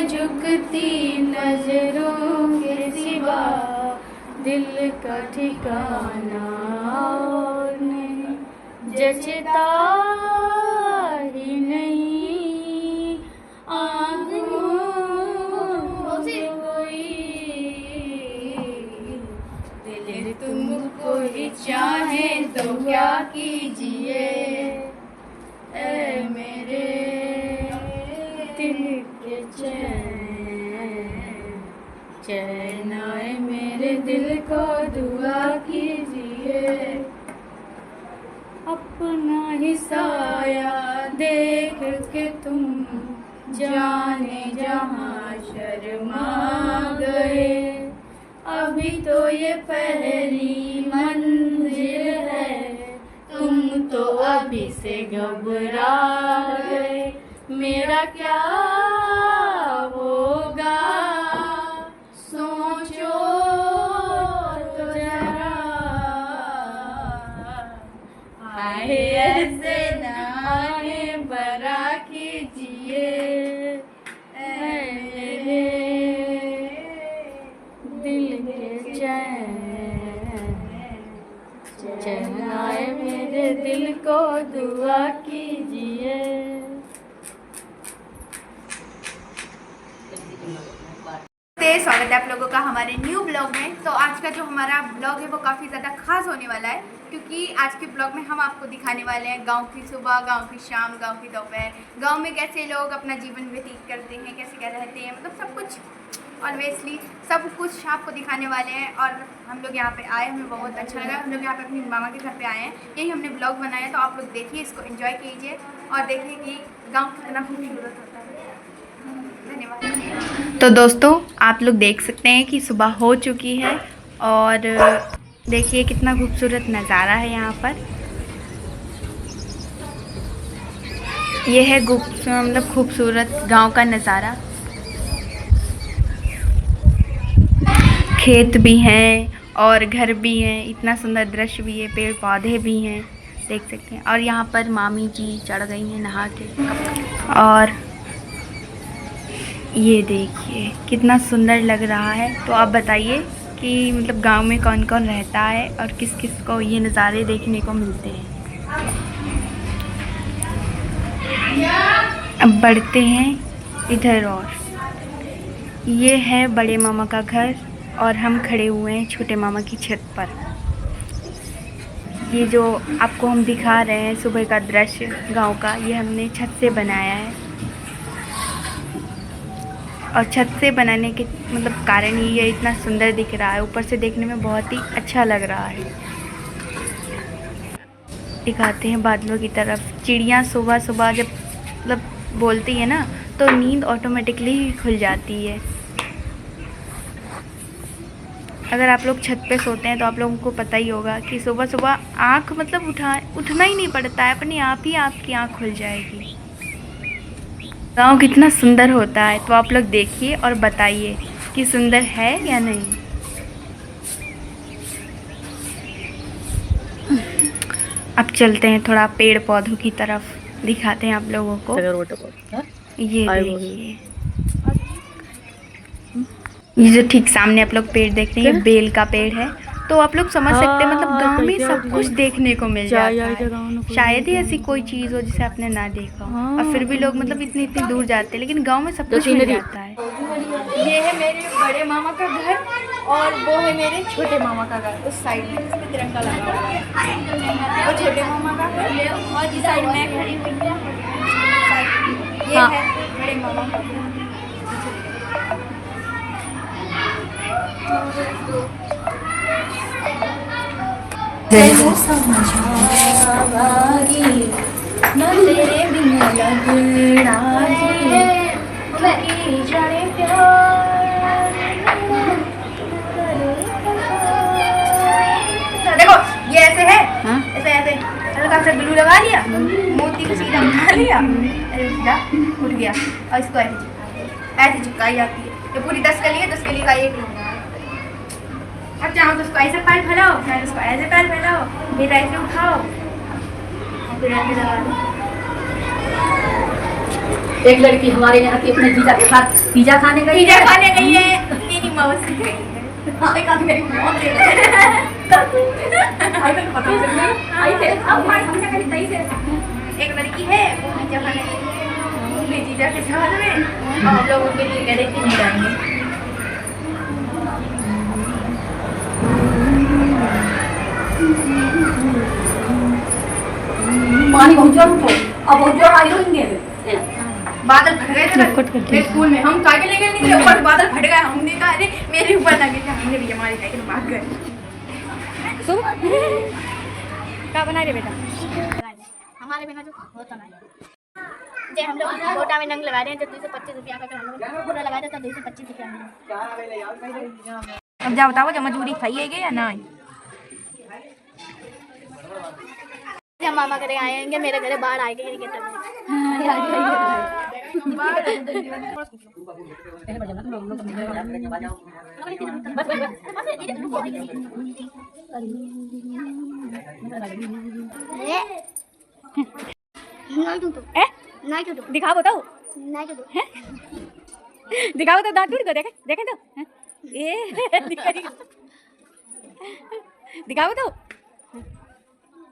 झुकती नजरों के सिवा दिल का ठिकाना और नहीं, जचता ही नहीं आँखों से कोई दिल तुमको ही चाहे तो क्या कीजिए ऐ मेरे दिल के चैन आए मेरे दिल को दुआ कीजिए। अपना ही साया देख के तुम जाने जहाँ शर्मा गए, अभी तो ये पहली मंजिल है, तुम तो अभी से घबरा गए। मेरा क्या होगा सोचो तो जरा, हाय ऐसे नाहे बरा कीजिए मेरे दिल के चैन आए मेरे दिल को दुआ कीजिए। स्वागत है आप लोगों का हमारे न्यू ब्लॉग में। तो आज का जो हमारा ब्लॉग है वो काफ़ी ज़्यादा खास होने वाला है, क्योंकि आज के ब्लॉग में हम आपको दिखाने वाले हैं गांव की सुबह, गांव की शाम, गांव की दोपहर, गांव में कैसे लोग अपना जीवन व्यतीत करते हैं, कैसे क्या रहते हैं, मतलब सब कुछ ऑब्वियसली सब कुछ आपको दिखाने वाले हैं। और हम लोग यहाँ पे आए, हमें बहुत अच्छा लगा। हम लोग यहाँ पे अपनी मामा के घर पे आए हैं, यही हमने ब्लॉग बनाया है। तो आप लोग देखिए, इसको एंजॉय कीजिए और देखिए कि गाँव कितना खूबसूरत होता है। धन्यवाद। तो दोस्तों आप लोग देख सकते हैं कि सुबह हो चुकी है और देखिए कितना खूबसूरत नज़ारा है यहाँ पर। यह है मतलब खूबसूरत गांव का नज़ारा। खेत भी हैं और घर भी हैं, इतना सुंदर दृश्य भी है, पेड़ पौधे भी हैं, देख सकते हैं। और यहाँ पर मामी जी चढ़ गई हैं नहा के, और ये देखिए कितना सुंदर लग रहा है। तो आप बताइए कि मतलब गांव में कौन कौन रहता है और किस किस को ये नज़ारे देखने को मिलते हैं। अब बढ़ते हैं इधर, और ये है बड़े मामा का घर और हम खड़े हुए हैं छोटे मामा की छत पर। ये जो आपको हम दिखा रहे हैं सुबह का दृश्य गांव का, ये हमने छत से बनाया है। और छत से बनाने के मतलब कारण ही ये इतना सुंदर दिख रहा है, ऊपर से देखने में बहुत ही अच्छा लग रहा है। दिखाते हैं बादलों की तरफ। चिड़ियाँ सुबह सुबह जब मतलब बोलती है ना, तो नींद ऑटोमेटिकली ही खुल जाती है। अगर आप लोग छत पे सोते हैं तो आप लोगों को पता ही होगा कि सुबह सुबह आँख मतलब उठना ही नहीं पड़ता है, अपने आप ही आपकी आँख खुल जाएगी। गाँव कितना सुंदर होता है, तो आप लोग देखिए और बताइए कि सुंदर है या नहीं। अब चलते हैं थोड़ा पेड़ पौधों की तरफ, दिखाते हैं आप लोगों को। ये देखिए, ये जो ठीक सामने आप लोग पेड़ देख रहे हैं, ये बेल का पेड़ है। तो आप लोग समझ सकते हैं मतलब गांव में सब कुछ देखने को मिल जाता है। शायद ही ऐसी कोई चीज़ हो जिसे आपने ना देखा हो, और फिर भी लोग मतलब इतनी इतनी दूर जाते हैं, लेकिन गांव में सब कुछ मिल जाता है। ये है मेरे बड़े मामा का घर और वो है मेरे छोटे मामा का घर। उस साइड में इसमें तिरंगा लगा हुआ है, वो छोटे मामा का घर, और इस साइड में खड़ी हुई है, ये है बड़े मामा का घर। न तेरे बिन लगना जाने प्यार। देखो ये ऐसे है, ऐसे ऐसे हल्का सा ग्लू लगा लिया, मोती को सीधा बना लिया, सीधा उठ गया। और इसको ऐसे चिपकाई जाती है। ये पूरी 10 कली है, 10 कली का एक लूंगा। अब चाहो तो उसको ऐसे पैर फैलाओ, चाहे उसको ऐसे पैर फैलाओ, फिर ऐसे उठाओ, फिर ऐसे लगा दो। एक लड़की हमारे यहाँ की अपने जीजा के साथ पिज्जा खाने गई है मेरी मौसी गई है। हाँ, एक आदमी मेरी मौत दे रहा है। एक लड़की है वो पिज्जा खाने गई है अपने जीजा के साथ में और हम लोग उनके लिए कह रहे कि नहीं जाएंगे। पानी बहुत जोर उठो अब बहुत जोर आई रहेंगे बादल फट गए थे स्कूल में हम काटे लेके निकले ऊपर बादल फट गए हमने कहा अरे मेरे ऊपर ना गिरे हमने भी हमारी साइकिल भाग गए। क्या बना रहे बेटा? हमारे बिना जो होता नहीं हम लोग छोटा में नंग लगा रहे हैं जब 225 रुपया का हम लोग पूरा लगा देता 225 रुपया। अब जा बताओ जो मजबूरी खाइएगे या नहीं? हम मामा करे आएंगे मेरे घर बाहर आएंगे दिखाओ बताओ दिखाओ तो दांत टूट गए देखे देखे तो दिखाओ तो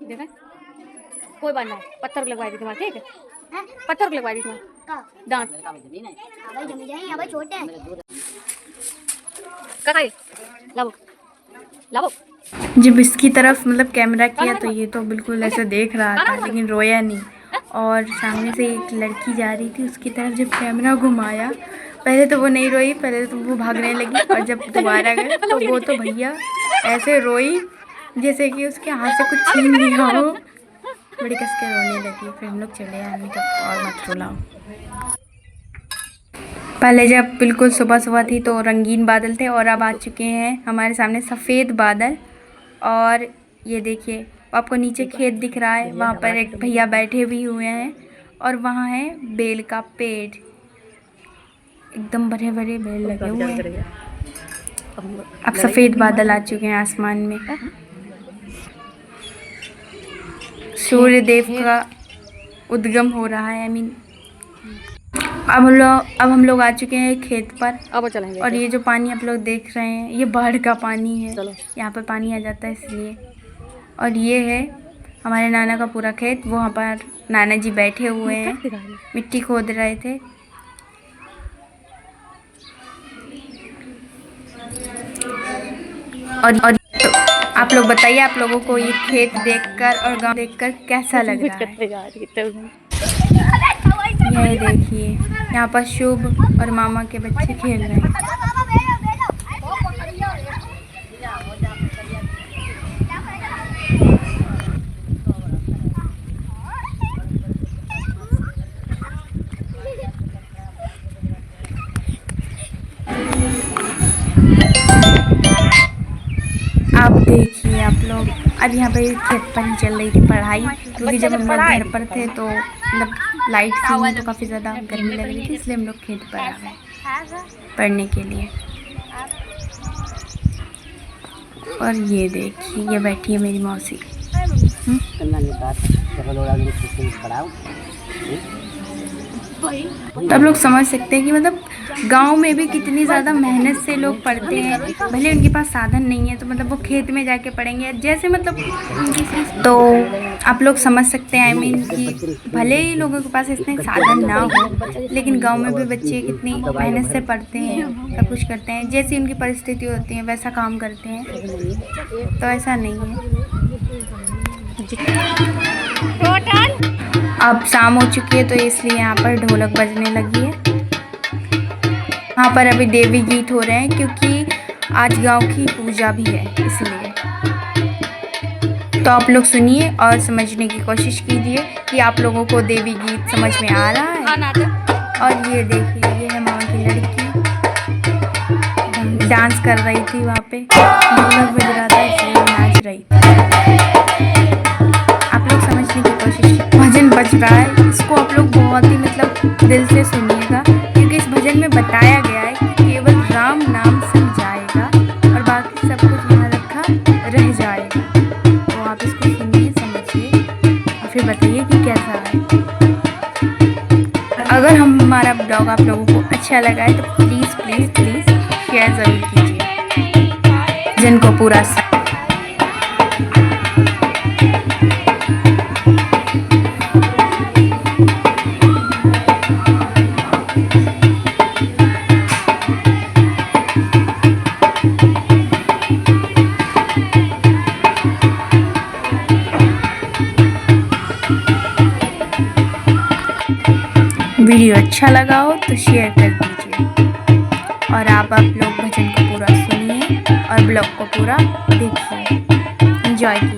देखा कोई बात नहीं पत्थर लगवा दी तुम्हारे ठीक है पत्थर लगवा दी तुम्हारे दांत छोटे हैं लाओ लाओ। जब इसकी तरफ मतलब कैमरा किया तो ये तो बिल्कुल ऐसे देख रहा था लेकिन रोया नहीं। और सामने से एक लड़की जा रही थी उसकी तरफ जब कैमरा घुमाया पहले तो वो नहीं रोई, पहले तो वो भागने लगी और जब दोबारा गए तो वो तो भैया ऐसे रोई जैसे कि उसके हाथ से कुछ छीन लिया हो, बड़ी कस के रोने लगी। फिर हम लोग चले आए तब और मत रुलाओ। पहले जब बिल्कुल सुबह सुबह थी तो रंगीन बादल थे और अब आ चुके हैं हमारे सामने सफ़ेद बादल। और ये देखिए आपको नीचे खेत दिख रहा है, वहाँ पर एक भैया बैठे भी हुए हैं और वहाँ है बेल का पेड़, एकदम बड़े बड़े बेल लगे हुए हैं। अब सफ़ेद बादल आ चुके हैं आसमान में, सूर्य देव का उद्गम हो रहा है। अब हम लोग आ चुके हैं खेत पर। अब चलेंगे। और ये जो पानी आप लोग देख रहे हैं ये बाढ़ का पानी है, यहाँ पर पानी आ जाता है इसलिए। और ये है हमारे नाना का पूरा खेत, वहाँ पर नाना जी बैठे हुए हैं, मिट्टी खोद रहे थे। और तो आप लोग बताइए आप लोगों को ये खेत देखकर और गांव देखकर कैसा लग रहा है? ये देखिए यहाँ पर शुभ और मामा के बच्चे खेल रहे हैं। आप देखिए आप लोग अब यहाँ पे खेत पर ही चल रही थी पढ़ाई, क्योंकि जब हम लोग घर पर थे तो मतलब लाइट थी नहीं तो काफ़ी ज़्यादा गर्मी लग रही थी, इसलिए हम लोग खेत पर आ गए पढ़ने के लिए। और ये देखिए ये बैठी है मेरी मौसी। तो आप लोग समझ सकते हैं कि मतलब गांव में भी कितनी ज़्यादा मेहनत से लोग पढ़ते हैं। भले उनके पास साधन नहीं है तो मतलब वो खेत में जाके पढ़ेंगे जैसे मतलब तो आप लोग समझ सकते हैं कि भले ही लोगों के पास इतने साधन ना हो लेकिन गांव में भी बच्चे कितनी मेहनत से पढ़ते हैं, सब कुछ करते हैं, जैसी उनकी परिस्थिति होती है वैसा काम करते हैं। तो ऐसा नहीं है। अब शाम हो चुकी है तो इसलिए यहाँ पर ढोलक बजने लगी है। यहाँ पर अभी देवी गीत हो रहे हैं क्योंकि आज गांव की पूजा भी है इसलिए। तो आप लोग सुनिए और समझने की कोशिश कीजिए कि आप लोगों को देवी गीत समझ में आ रहा है। और ये देखिए ये है मामा की लड़की डांस कर रही थी, वहाँ पे ढोलक बज रहा था इसलिए नाच रही थी। आप लोग समझने की कोशिश, भजन बज रहा है, इसको आप लोग बहुत ही मतलब दिल से सुनिएगा क्योंकि इस भजन में बताया गया है कि केवल राम नाम सम जाएगा और बाकी सब कुछ वहाँ रखा रह जाएगा। तो आप इसको सुनिए, समझिए और फिर बताइए कि कैसा है। अगर हम ब्लॉग आप लोगों को अच्छा लगा है तो प्लीज़ प्लीज़ प्लीज़ शेयर ज़रूर कीजिए। जिनको पूरा वीडियो अच्छा लगा हो तो शेयर कर दीजिए और आप लोग भजन को पूरा सुनिए और ब्लॉग को पूरा देखिए, एंजॉय कीजिए।